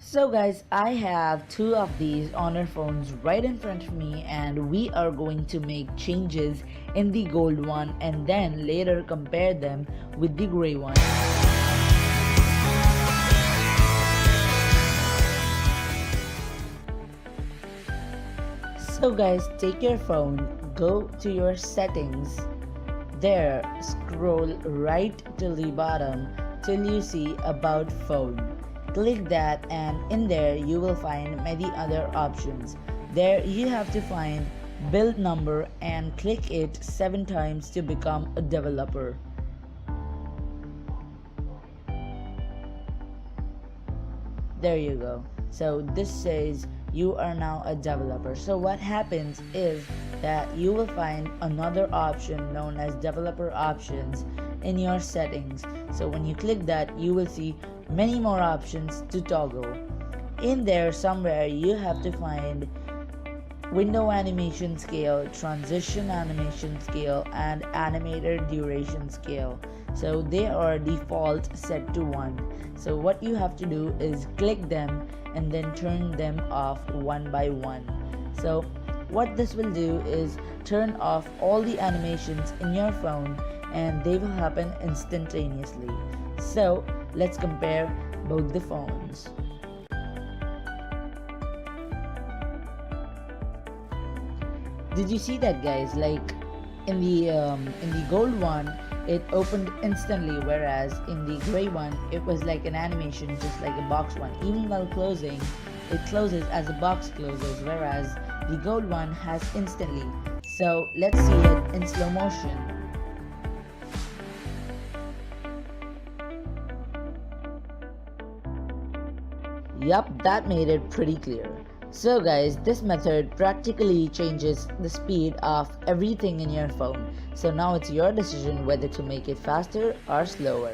So guys, I have two of these Honor phones right in front of me, and we are going to make changes in the gold one and then later compare them with the gray one. So guys, take your phone, go to your settings. There, scroll right to the bottom till you see about phone. Click that, and in there you will find many other options. There you have to find build number and click it 7 times to become a developer. There you go. So this says you are now a developer. So what happens is that you will find another option known as developer options in your settings. So when you click that, you will see many more options to toggle. In there somewhere you have to find window animation scale, transition animation scale, and animator duration scale. So they are default set to 1. So what you have to do is click them and then turn them off one by one. So what this will do is turn off all the animations in your phone and they will happen instantaneously. So let's compare both the phones. Did you see that, guys? Like in the gold one, it opened instantly, whereas in the gray one, it was like an animation, just like a box one. Even while closing, it closes as a box closes, whereas the gold one has instantly. So let's see it in slow motion. Yup, that made it pretty clear. So guys, this method practically changes the speed of everything in your phone. So now it's your decision whether to make it faster or slower.